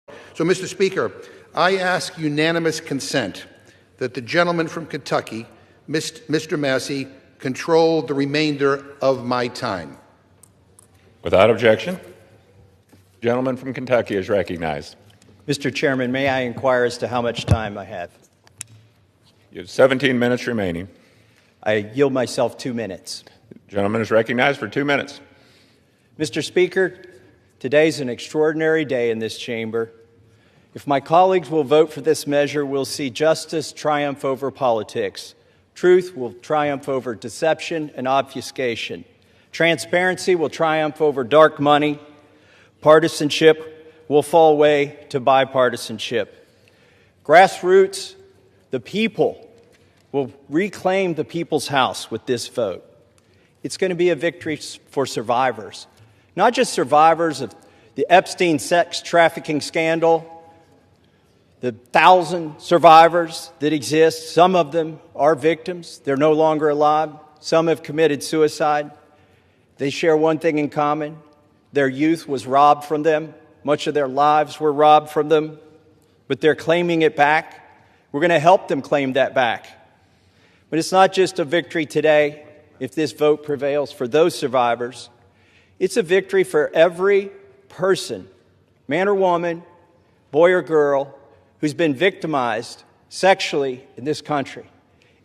So, Mr. Speaker, I ask unanimous consent that the gentleman from Kentucky, Mr. Massey, control the remainder of my time. Without objection, the gentleman from Kentucky is recognized. Mr. Chairman, may I inquire as to how much time I have? You have 17 minutes remaining. I yield myself 2 minutes. The gentleman is recognized for 2 minutes. Mr. Speaker, today's an extraordinary day in this chamber. If my colleagues will vote for this measure, we'll see justice triumph over politics. Truth will triumph over deception and obfuscation. Transparency will triumph over dark money. Partisanship will fall away to bipartisanship. Grassroots, the people, will reclaim the people's house with this vote. It's going to be a victory for survivors, not just survivors of the Epstein sex trafficking scandal, the 1,000 survivors that exist. Some of them are victims. They're no longer alive. Some have committed suicide. They share one thing in common. Their youth was robbed from them. Much of their lives were robbed from them, but they're claiming it back. We're going to help them claim that back. But it's not just a victory today, if this vote prevails, for those survivors. It's a victory for every person, man or woman, boy or girl, who's been victimized sexually in this country.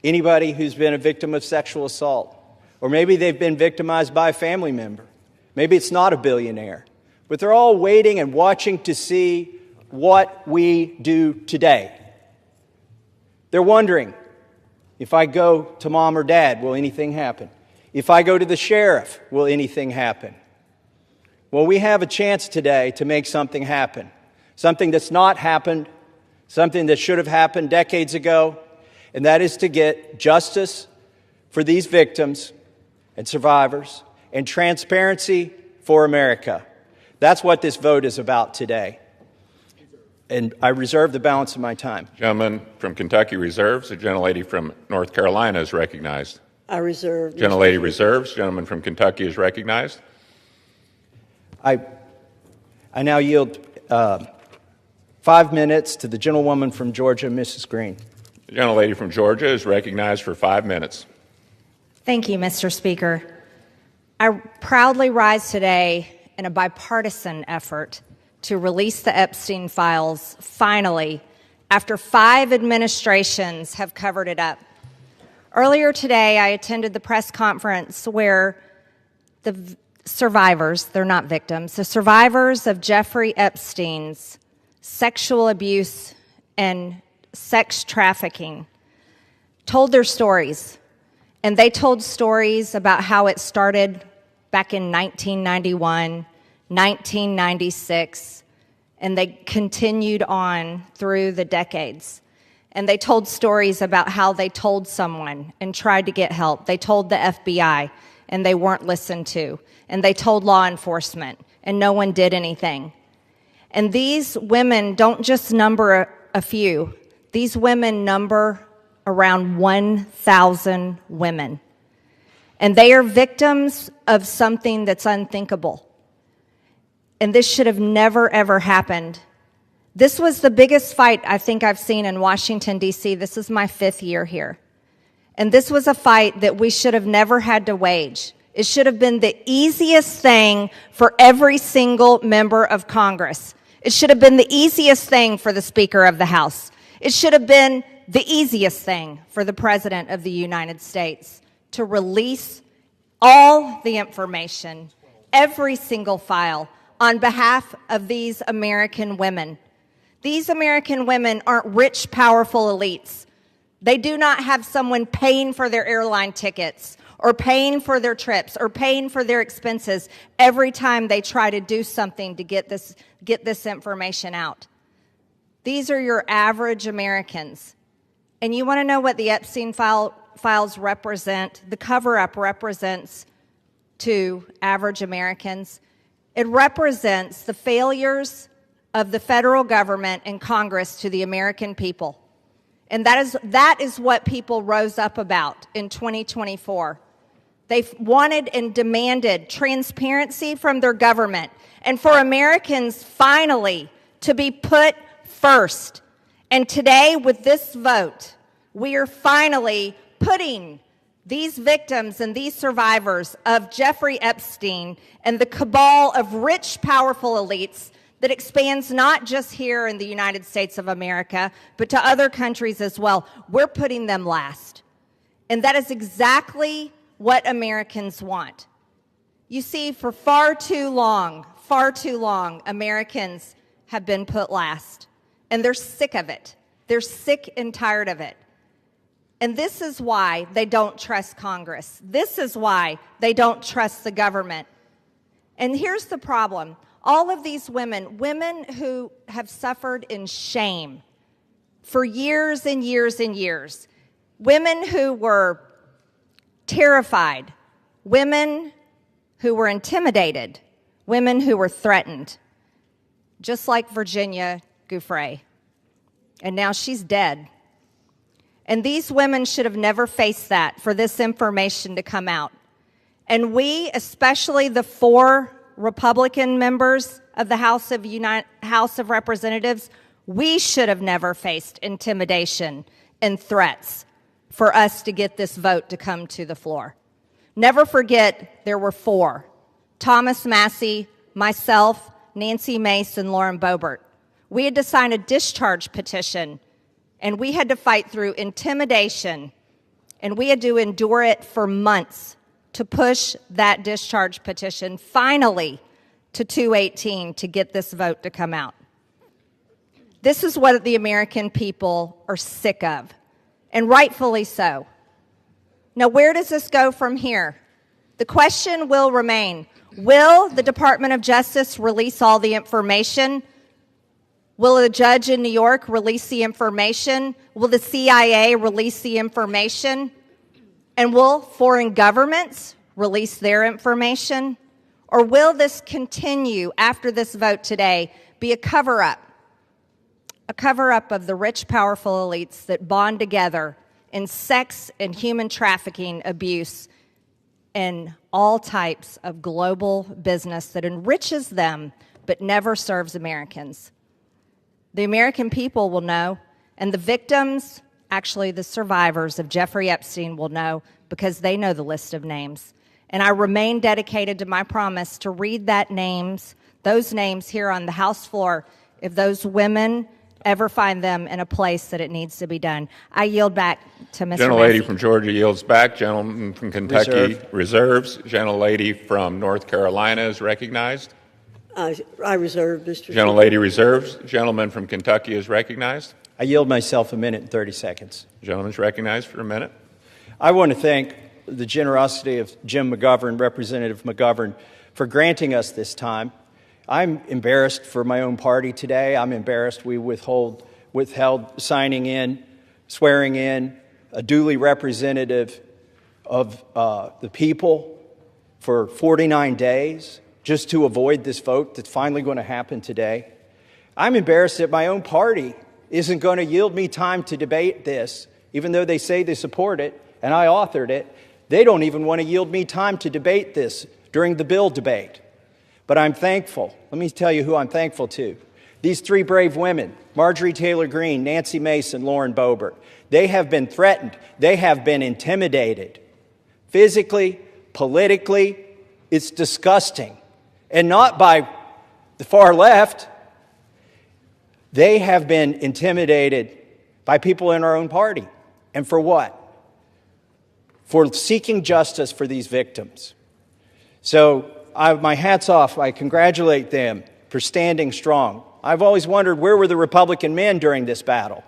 Anybody who's been a victim of sexual assault. Or maybe they've been victimized by a family member. Maybe it's not a billionaire. But they're all waiting and watching to see what we do today. They're wondering, if I go to mom or dad, will anything happen? If I go to the sheriff, will anything happen? Well, we have a chance today to make something happen. Something that's not happened, something that should have happened decades ago, and that is to get justice for these victims and survivors and transparency for America. That's what this vote is about today. And I reserve the balance of my time. Gentleman from Kentucky reserves. The gentlelady from North Carolina is recognized. I reserve. Gentlelady reserves. Gentleman from Kentucky is recognized. I now yield 5 minutes to the gentlewoman from Georgia, Mrs. Green. The gentlelady from Georgia is recognized for 5 minutes. Thank you, Mr. Speaker. I proudly rise today in a bipartisan effort to release the Epstein Files, finally, after 5 administrations have covered it up. Earlier today, I attended the press conference where the survivors, they're not victims, the survivors of Jeffrey Epstein's sexual abuse and sex trafficking told their stories. And they told stories about how it started back in 1991, 1996, and they continued on through the decades. And they told stories about how they told someone and tried to get help. They told the FBI, and they weren't listened to. And they told law enforcement, and no one did anything. And these women don't just number a few. These women number around 1,000 women. And they are victims of something that's unthinkable. And this should have never, ever happened. This was the biggest fight I think I've seen in Washington, D.C. This is my 5th year here. And this was a fight that we should have never had to wage. It should have been the easiest thing for every single member of Congress. It should have been the easiest thing for the Speaker of the House. It should have been the easiest thing for the President of the United States to release all the information, every single file, on behalf of these American women. These American women aren't rich, powerful elites. They do not have someone paying for their airline tickets or paying for their trips or paying for their expenses every time they try to do something to get this information out. These are your average Americans. And you want to know what the Epstein files represent, the cover-up represents to average Americans? It represents the failures of the federal government and Congress to the American people. And that is what people rose up about in 2024. They wanted and demanded transparency from their government and for Americans finally to be put first. And today, with this vote, we are finally putting these victims and these survivors of Jeffrey Epstein and the cabal of rich, powerful elites that expands not just here in the United States of America, but to other countries as well. We're putting them last. And that is exactly what Americans want. You see, for far too long, Americans have been put last. And they're sick of it. They're sick and tired of it. And this is why they don't trust Congress. This is why they don't trust the government. And here's the problem. All of these women who have suffered in shame for years and years and years, women who were terrified, women who were intimidated, women who were threatened, just like Virginia Giuffre. And now she's dead. And these women should have never faced that, for this information to come out. And we, especially the 4 Republican members of the House of Representatives, we should have never faced intimidation and threats for us to get this vote to come to the floor. Never forget, there were 4. Thomas Massie, myself, Nancy Mace, and Lauren Boebert. We had to sign a discharge petition, and we had to fight through intimidation, and we had to endure it for months to push that discharge petition finally to 218 to get this vote to come out. This is what the American people are sick of, and rightfully so. Now, where does this go from here? The question will remain, will the Department of Justice release all the information? Will a judge in New York release the information? Will the CIA release the information? And will foreign governments release their information? Or will this continue after this vote today be a cover-up? A cover-up of the rich, powerful elites that bond together in sex and human trafficking abuse and all types of global business that enriches them but never serves Americans. The American people will know, and the victims, actually the survivors of Jeffrey Epstein, will know, because they know the list of names. And I remain dedicated to my promise to read those names here on the House floor if those women ever find them in a place that it needs to be done. I yield back to Mr. Gentlelady Massey. from Georgia yields back. Gentleman from Kentucky reserves. Gentlelady from North Carolina is recognized. I reserve, Mr. Gentlelady reserves. Gentleman from Kentucky is recognized. I yield myself a minute and 30 seconds. Gentleman's recognized for a minute. I want to thank the generosity of Jim McGovern, Representative McGovern, for granting us this time. I'm embarrassed for my own party today. I'm embarrassed we withheld signing in, swearing in a duly representative of the people for 49 days just to avoid this vote that's finally going to happen today. I'm embarrassed that my own party isn't going to yield me time to debate this, even though they say they support it, and I authored it. They don't even want to yield me time to debate this during the bill debate. But I'm thankful. Let me tell you who I'm thankful to. These 3 brave women, Marjorie Taylor Greene, Nancy Mace, and Lauren Boebert, they have been threatened. They have been intimidated. Physically, politically, it's disgusting. And not by the far left. They have been intimidated by people in our own party. And for what? For seeking justice for these victims. So my hat's off. I congratulate them for standing strong. I've always wondered, where were the Republican men during this battle?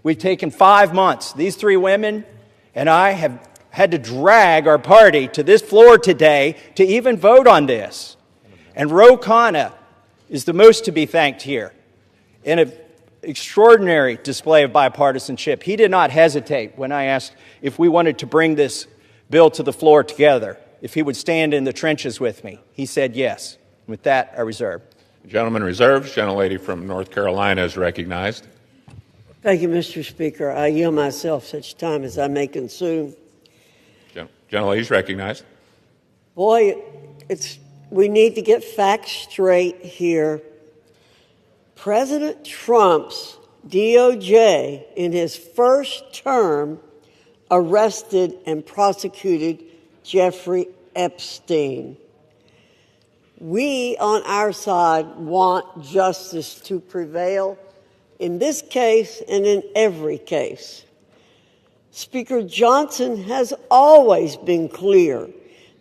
We've taken 5 months. These 3 women and I have had to drag our party to this floor today to even vote on this. And Ro Khanna is the most to be thanked here. In an extraordinary display of bipartisanship, he did not hesitate when I asked if we wanted to bring this bill to the floor together, if he would stand in the trenches with me. He said yes. With that, I reserve. Gentleman reserves. Gentlelady from North Carolina is recognized. Thank you, Mr. Speaker. I yield myself such time as I may consume. Gentlelady is recognized. Boy, we need to get facts straight here. President Trump's DOJ, in his first term, arrested and prosecuted Jeffrey Epstein. We, on our side, want justice to prevail in this case and in every case. Speaker Johnson has always been clear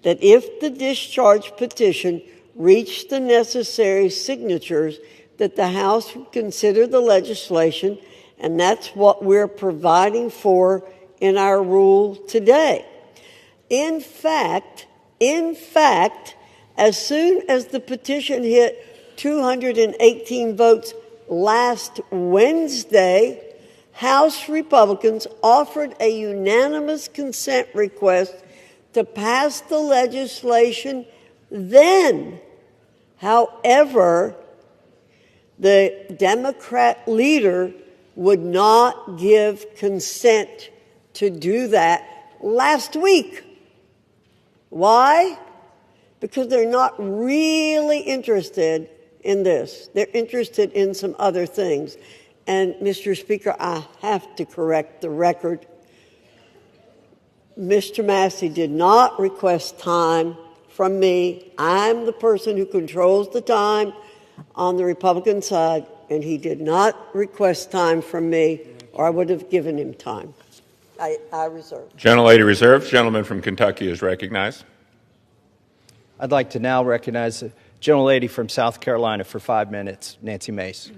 that if the discharge petition reached the necessary signatures, that the House would consider the legislation, and that's what we're providing for in our rule today. In fact, as soon as the petition hit 218 votes last Wednesday, House Republicans offered a unanimous consent request to pass the legislation then. However, the Democrat leader would not give consent to do that last week. Why? Because they're not really interested in this. They're interested in some other things. And, Mr. Speaker, I have to correct the record. Mr. Massey did not request time from me. I'm the person who controls the time on the Republican side, and he did not request time from me, or I would have given him time. I reserve. Gentlelady reserves. Gentleman from Kentucky is recognized. I'd like to now recognize the gentlelady from South Carolina for 5 minutes, Nancy Mace.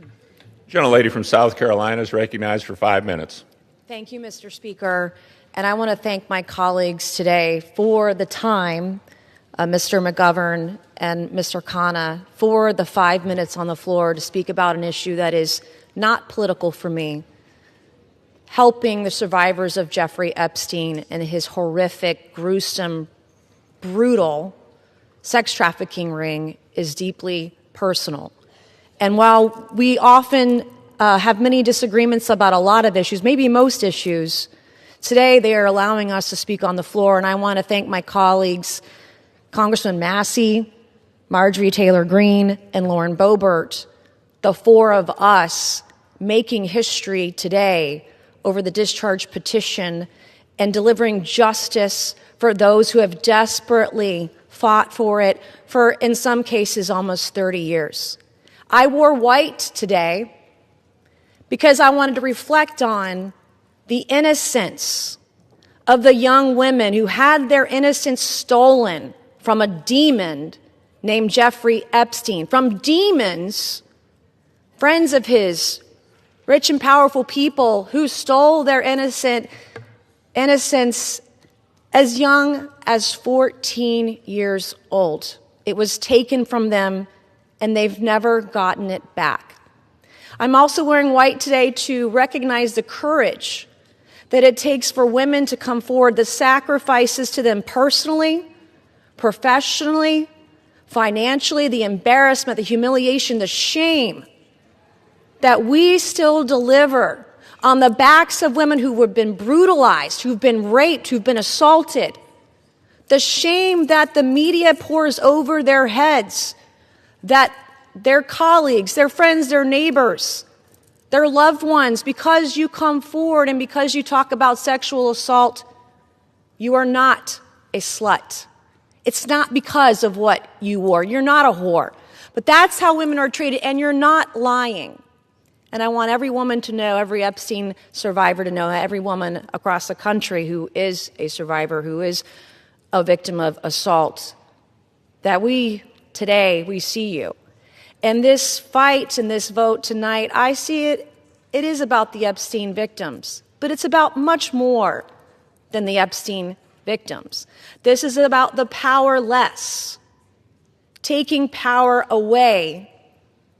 Gentlelady from South Carolina is recognized for 5 minutes. Thank you, Mr. Speaker. And I want to thank my colleagues today for the time, Mr. McGovern and Mr. Khanna, for the 5 minutes on the floor to speak about an issue that is not political for me. Helping the survivors of Jeffrey Epstein and his horrific, gruesome, brutal sex trafficking ring is deeply personal. And while we often have many disagreements about a lot of issues, maybe most issues, today they are allowing us to speak on the floor, and I want to thank my colleagues, Congressman Massey, Marjorie Taylor Greene, and Lauren Boebert, the four of us making history today over the discharge petition and delivering justice for those who have desperately fought for it for, in some cases, almost 30 years. I wore white today because I wanted to reflect on the innocence of the young women who had their innocence stolen from a demon named Jeffrey Epstein, from demons, friends of his, rich and powerful people who stole their innocence as young as 14 years old. It was taken from them, and they've never gotten it back. I'm also wearing white today to recognize the courage that it takes for women to come forward, the sacrifices to them personally, professionally, financially, the embarrassment, the humiliation, the shame that we still deliver on the backs of women who have been brutalized, who've been raped, who've been assaulted. The shame that the media pours over their heads, that their colleagues, their friends, their neighbors, their loved ones, because you come forward and because you talk about sexual assault, you are not a slut. It's not because of what you wore. You're not a whore. But that's how women are treated, and you're not lying. And I want every woman to know, every Epstein survivor to know, every woman across the country who is a survivor, who is a victim of assault, that today, we see you. And this fight and this vote tonight, I see it is about the Epstein victims, but it's about much more than the Epstein victims. This is about the powerless, taking power away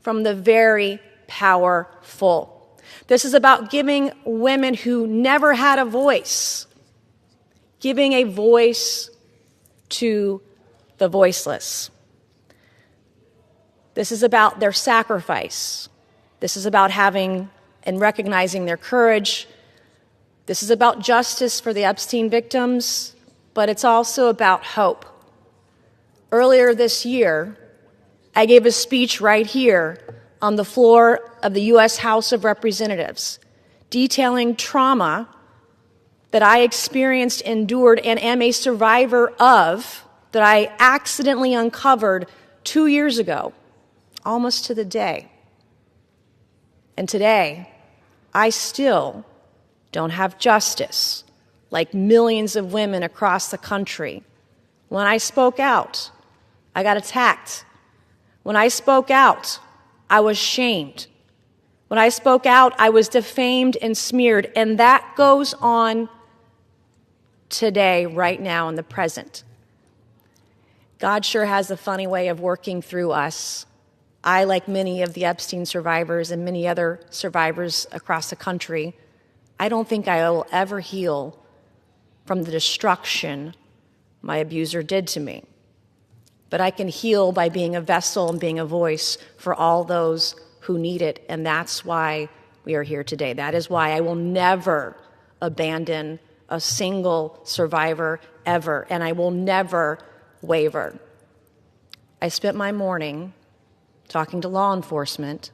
from the very powerful. This is about giving women who never had a voice, giving a voice to the voiceless. This is about their sacrifice. This is about having and recognizing their courage. This is about justice for the Epstein victims, but it's also about hope. Earlier this year, I gave a speech right here on the floor of the U.S. House of Representatives, detailing trauma that I experienced, endured, and am a survivor of, that I accidentally uncovered 2 years ago, almost to the day. And today, I still don't have justice, like millions of women across the country. When I spoke out, I got attacked. When I spoke out, I was shamed. When I spoke out, I was defamed and smeared. And that goes on today, right now, in the present. God sure has a funny way of working through us. I, like many of the Epstein survivors and many other survivors across the country, I don't think I will ever heal from the destruction my abuser did to me. But I can heal by being a vessel and being a voice for all those who need it, and that's why we are here today. That is why I will never abandon a single survivor ever, and I will never waver. I spent my morning talking to law enforcement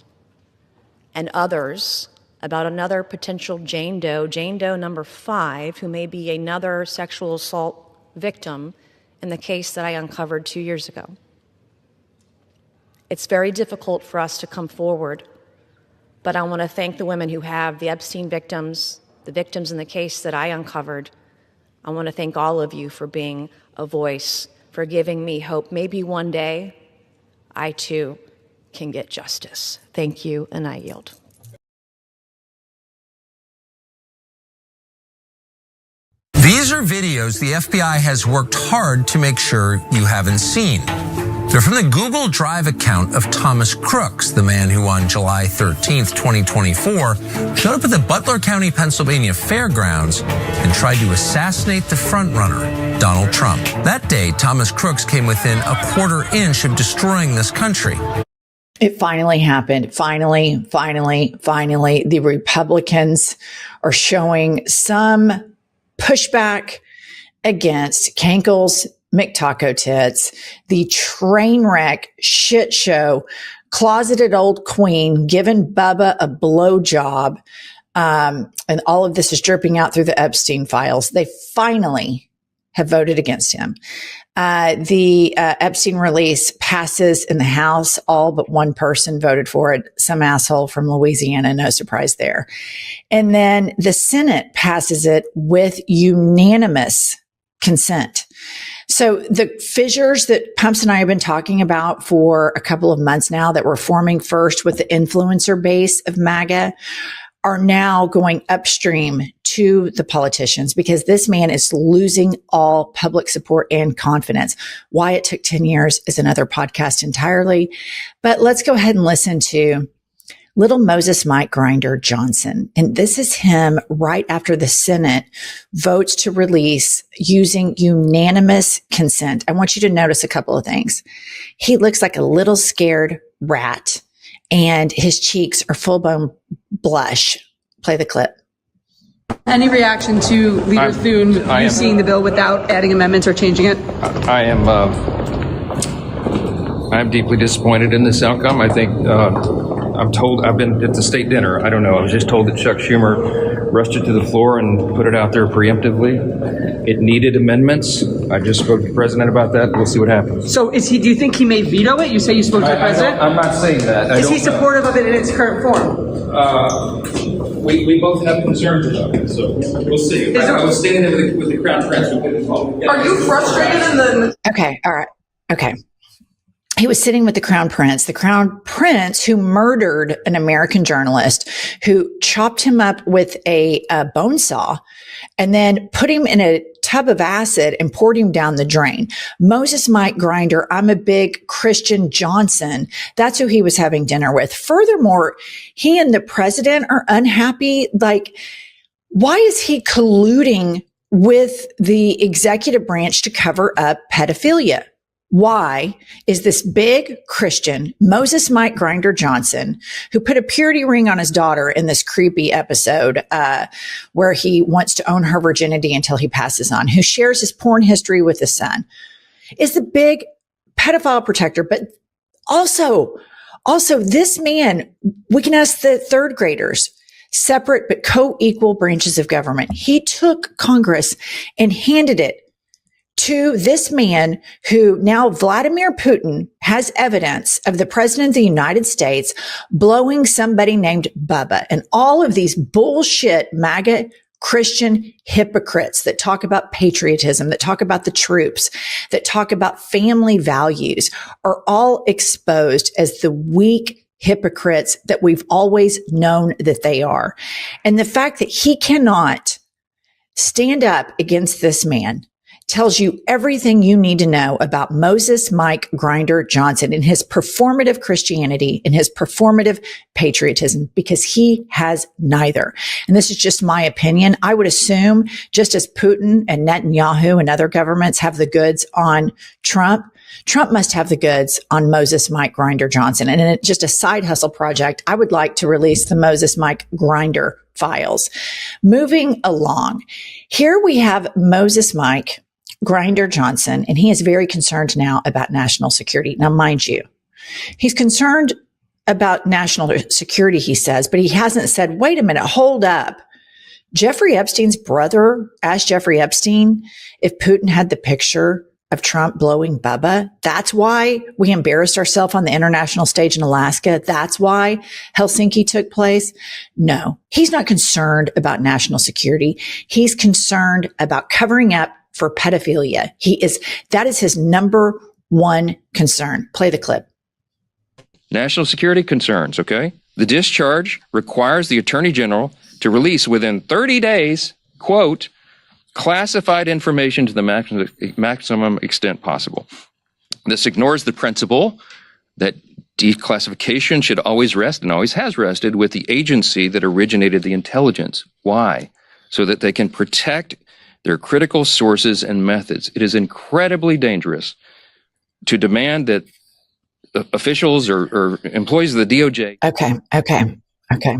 and others about another potential Jane Doe number 5, who may be another sexual assault victim in the case that I uncovered 2 years ago. It's very difficult for us to come forward, but I want to thank the women who have, the Epstein victims, the victims in the case that I uncovered. I want to thank all of you for being a voice, for giving me hope. Maybe one day I too can get justice. Thank you, and I yield. These are videos the FBI has worked hard to make sure you haven't seen. They're from the Google Drive account of Thomas Crooks, the man who on July 13th, 2024, showed up at the Butler County, Pennsylvania fairgrounds and tried to assassinate the frontrunner, Donald Trump. That day, Thomas Crooks came within a quarter inch of destroying this country. It finally happened. Finally, the Republicans are showing some pushback against Kankle's McTaco Tits, the train wreck shit show, closeted old queen giving Bubba a blowjob, and all of this is dripping out through the Epstein files. They finally have voted against him. The Epstein release passes in the House. All but one person voted for it. Some asshole from Louisiana. No surprise there. And then the Senate passes it with unanimous consent. So the fissures that Pumps and I have been talking about for a couple of months now that were forming first with the influencer base of MAGA are now going upstream to the politicians because this man is losing all public support and confidence. Why it took 10 years is another podcast entirely. But let's go ahead and listen to Little Moses Mike Grinder Johnson. And this is him right after the Senate votes to release using unanimous consent. I want you to notice a couple of things. He looks like a little scared rat and his cheeks are full-blown blush. Play the clip. Any reaction to Leader Thune seeing the bill without adding amendments or changing it? I'm deeply disappointed in this outcome. I think I'm told I've been at the state dinner. I don't know. I was just told that Chuck Schumer rushed it to the floor and put it out there preemptively. It needed amendments. I just spoke to the president about that. We'll see what happens. So do you think he may veto it? You say you spoke to the president? I'm not saying that. Is he supportive of it in its current form? We both have concerns about it, so we'll see. I was sitting there with the Crown Prince who put it all. Are you frustrated in the... Okay, all right. Okay. He was sitting with the Crown Prince who murdered an American journalist, who chopped him up with a bone saw and then put him in a tub of acid and poured him down the drain. Moses Mike Grinder, I'm a big Christian Johnson. That's who he was having dinner with. Furthermore, he and the president are unhappy. Like, why is he colluding with the executive branch to cover up pedophilia? Why is this big Christian, Moses Mike Grinder Johnson, who put a purity ring on his daughter in this creepy episode where he wants to own her virginity until he passes on, who shares his porn history with his son, is the big pedophile protector, but also Also, this man, we can ask the third graders, separate but co-equal branches of government. He took Congress and handed it to this man who now Vladimir Putin has evidence of the president of the United States blowing somebody named Bubba, and all of these bullshit MAGA Christian hypocrites that talk about patriotism, that talk about the troops, that talk about family values are all exposed as the weak hypocrites that we've always known that they are. And the fact that he cannot stand up against this man tells you everything you need to know about Moses Mike Grinder Johnson and his performative Christianity and his performative patriotism, because he has neither. And this is just my opinion. I would assume just as Putin and Netanyahu and other governments have the goods on Trump, Trump must have the goods on Moses Mike Grinder Johnson. And in just a side hustle project, I would like to release the Moses Mike Grinder files. Moving along, here we have Moses Mike Grinder Johnson, and he is very concerned now about national security. Now, mind you, he's concerned about national security, he says, but he hasn't said, wait a minute, hold up. Jeffrey Epstein's brother asked Jeffrey Epstein if Putin had the picture of Trump blowing Bubba. That's why we embarrassed ourselves on the international stage in Alaska. That's why Helsinki took place. No, he's not concerned about national security. He's concerned about covering up for pedophilia. That is his number one concern. Play the clip. National security concerns, okay? The discharge requires the Attorney General to release within 30 days, quote, classified information to the maximum extent possible. This ignores the principle that declassification should always rest, and always has rested, with the agency that originated the intelligence. Why? So that they can protect their critical sources and methods. It is incredibly dangerous to demand that officials or employees of the DOJ. Okay.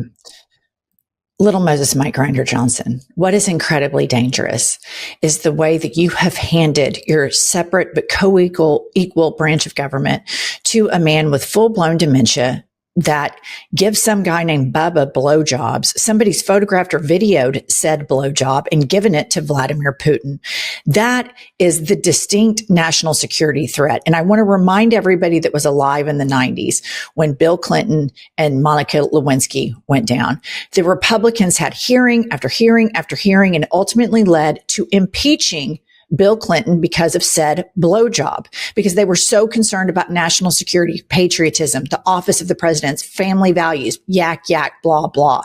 Little Moses Mike Grinder Johnson, what is incredibly dangerous is the way that you have handed your separate but co-equal branch of government to a man with full-blown dementia that gives some guy named Bubba blowjobs. Somebody's photographed or videoed said blowjob and given it to Vladimir Putin. That is the distinct national security threat. And I want to remind everybody that was alive in the 90s when Bill Clinton and Monica Lewinsky went down. The Republicans had hearing after hearing after hearing and ultimately led to impeaching Bill Clinton because of said blowjob, because they were so concerned about national security, patriotism, the office of the president's family values, yak, blah, blah.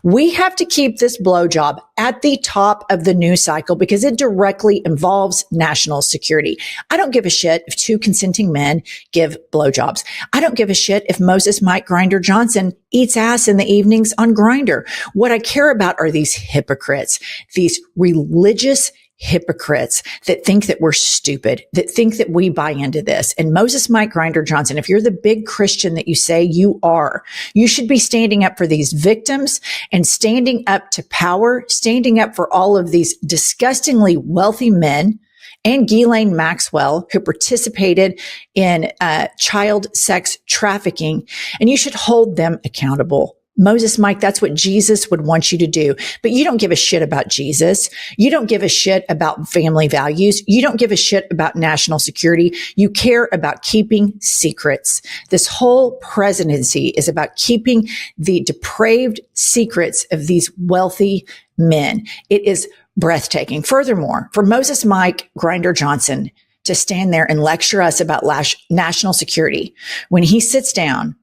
We have to keep this blowjob at the top of the news cycle because it directly involves national security. I don't give a shit if two consenting men give blowjobs. I don't give a shit if Moses Mike Grinder Johnson eats ass in the evenings on Grindr. What I care about are these hypocrites, these religious hypocrites that think that we're stupid, that think that we buy into this. And Moses Mike Grinder Johnson, if you're the big Christian that you say you are, you should be standing up for these victims and standing up to power, standing up for all of these disgustingly wealthy men and Ghislaine Maxwell who participated in child sex trafficking. And you should hold them accountable. Moses Mike, that's what Jesus would want you to do. But you don't give a shit about Jesus. You don't give a shit about family values. You don't give a shit about national security. You care about keeping secrets. This whole presidency is about keeping the depraved secrets of these wealthy men. It is breathtaking. Furthermore, for Moses Mike Grinder Johnson to stand there and lecture us about national security when he sits down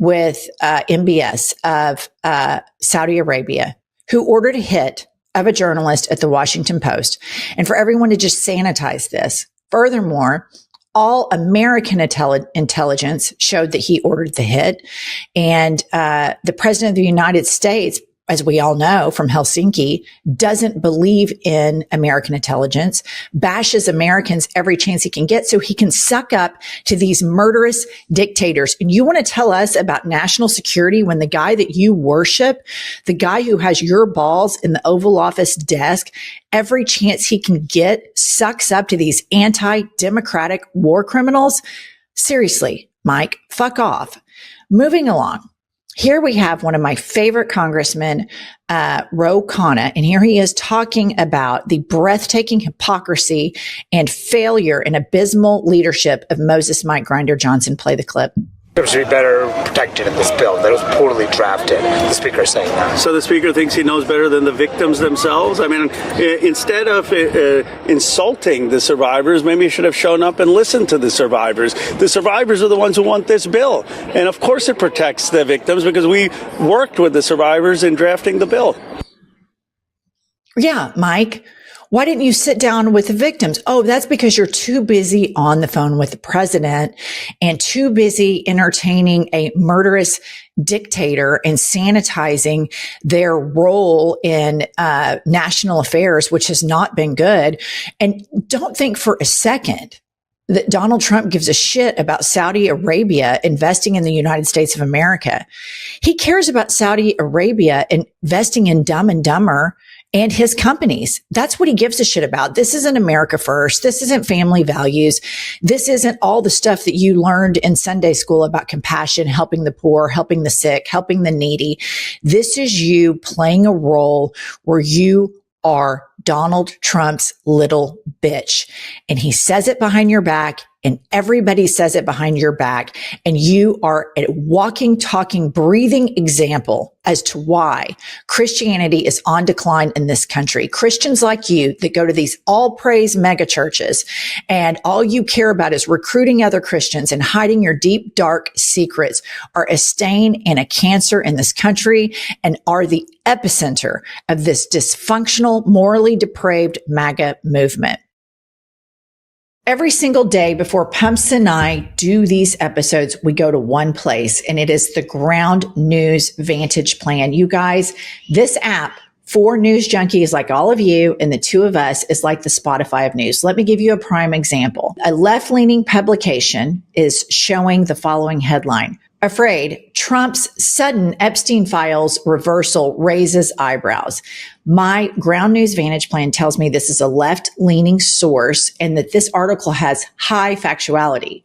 with MBS of Saudi Arabia, who ordered a hit of a journalist at the Washington Post. And for everyone to just sanitize this. Furthermore, all American intelligence showed that he ordered the hit. And the president of the United States, as we all know from Helsinki, doesn't believe in American intelligence, bashes Americans every chance he can get so he can suck up to these murderous dictators. And you want to tell us about national security when the guy that you worship, the guy who has your balls in the Oval Office desk, every chance he can get sucks up to these anti-democratic war criminals? Seriously, Mike, fuck off. Moving along. Here we have one of my favorite congressmen, Ro Khanna, and here he is talking about the breathtaking hypocrisy and failure and abysmal leadership of Moses Mike Grinder Johnson. Play the clip. Should be better protected in this bill. That was poorly drafted. The speaker is saying that. So the speaker thinks he knows better than the victims themselves? I mean, instead of insulting the survivors, maybe you should have shown up and listened to the survivors. The survivors are the ones who want this bill. And of course it protects the victims because we worked with the survivors in drafting the bill. Yeah, Mike. Why didn't you sit down with the victims? Oh, that's because you're too busy on the phone with the president and too busy entertaining a murderous dictator and sanitizing their role in national affairs, which has not been good. And don't think for a second that Donald Trump gives a shit about Saudi Arabia investing in the United States of America. He cares about Saudi Arabia investing in Dumb and Dumber and his companies. That's what he gives a shit about. This isn't America first. This isn't family values. This isn't all the stuff that you learned in Sunday school about compassion, helping the poor, helping the sick, helping the needy. This is you playing a role where you are Donald Trump's little bitch. And he says it behind your back, and everybody says it behind your back. And you are a walking, talking, breathing example as to why Christianity is on decline in this country. Christians like you that go to these all praise mega churches and all you care about is recruiting other Christians and hiding your deep, dark secrets are a stain and a cancer in this country and are the epicenter of this dysfunctional, morally depraved MAGA movement. Every single day before Pumps and I do these episodes, we go to one place, and it is the Ground News Vantage Plan. You guys, this app for news junkies like all of you and the two of us is like the Spotify of news. Let me give you a prime example. A left-leaning publication is showing the following headline. Afraid, Trump's sudden Epstein Files reversal raises eyebrows. My Ground News Vantage Plan tells me this is a left-leaning source and that this article has high factuality.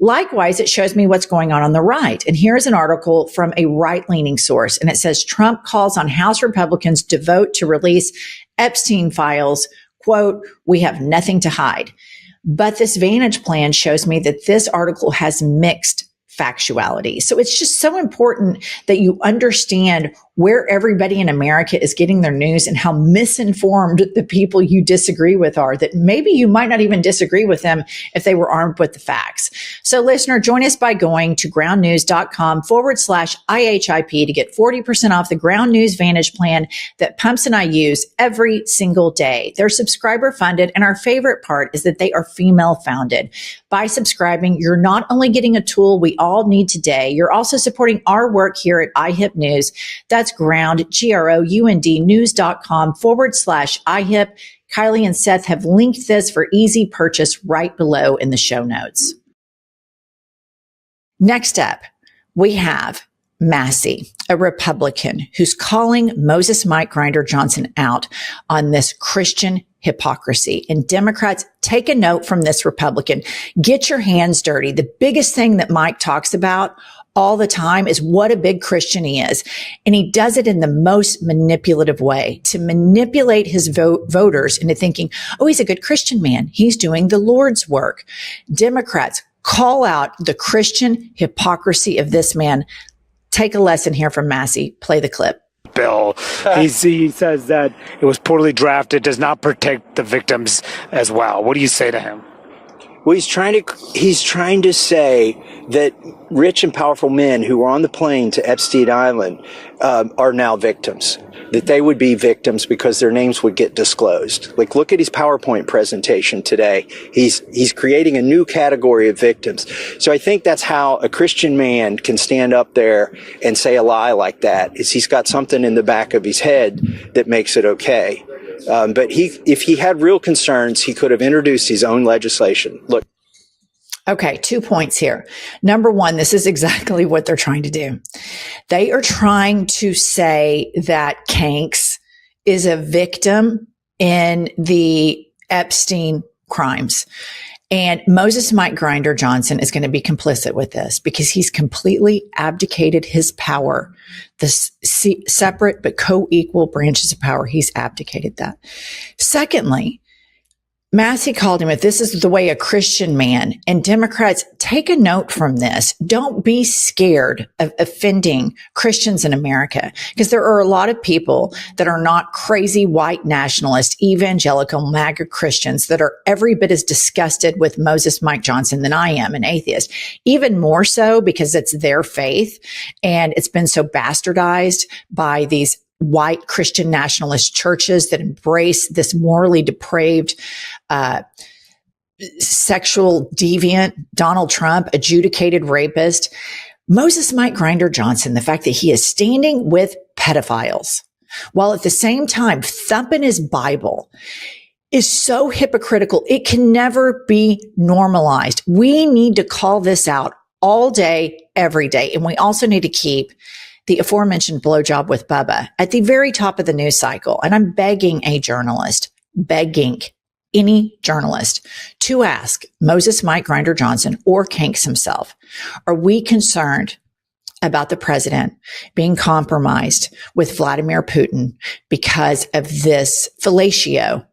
Likewise, it shows me what's going on the right. And here's an article from a right-leaning source, and it says Trump calls on House Republicans to vote to release Epstein Files. Quote, we have nothing to hide. But this Vantage Plan shows me that this article has mixed factuality. So it's just so important that you understand where everybody in America is getting their news and how misinformed the people you disagree with are, that maybe you might not even disagree with them if they were armed with the facts. So listener, join us by going to groundnews.com/IHIP to get 40% off the Ground News Vantage Plan that Pumps and I use every single day. They're subscriber funded, and our favorite part is that they are female founded. By subscribing, you're not only getting a tool we all need today, you're also supporting our work here at iHip News. That's ground, GROUND, news.com/iHip. Kylie and Seth have linked this for easy purchase right below in the show notes. Next up, we have Massey, a Republican who's calling Moses Mike Grinder Johnson out on this Christian hypocrisy. And Democrats, take a note from this Republican. Get your hands dirty. The biggest thing that Mike talks about all the time is what a big Christian he is. And he does it in the most manipulative way to manipulate his voters into thinking, oh, he's a good Christian man. He's doing the Lord's work. Democrats, call out the Christian hypocrisy of this man. Take a lesson here from Massey. Play the clip. Bill. He says that it was poorly drafted, does not protect the victims as well. What do you say to him? Well, he's trying to say that rich and powerful men who were on the plane to Epstein Island are now victims. That they would be victims because their names would get disclosed. Like, look at his PowerPoint presentation today. He's creating a new category of victims. So I think that's how a Christian man can stand up there and say a lie like that, is he's got something in the back of his head that makes it okay. But if he had real concerns, he could have introduced his own legislation. Look. Okay, 2 points here. Number one, this is exactly what they're trying to do. They are trying to say that Kanks is a victim in the Epstein crimes. And Moses Mike Grinder Johnson is going to be complicit with this because he's completely abdicated his power. The separate but co-equal branches of power, he's abdicated that. Secondly, Massey called him, if this is the way a Christian man, and Democrats, take a note from this. Don't be scared of offending Christians in America, because there are a lot of people that are not crazy white nationalist, evangelical, MAGA Christians that are every bit as disgusted with Moses Mike Johnson than I am, an atheist. Even more so because it's their faith and it's been so bastardized by these white Christian nationalist churches that embrace this morally depraved, sexual deviant Donald Trump, adjudicated rapist. Moses Mike Grinder Johnson, the fact that he is standing with pedophiles while at the same time thumping his Bible is so hypocritical. It can never be normalized. We need to call this out all day, every day. And we also need to keep the aforementioned blowjob with Bubba at the very top of the news cycle. And I'm begging any journalist to ask Moses Mike Grinder Johnson or Kanks himself, are we concerned about the president being compromised with Vladimir Putin because of this fellatio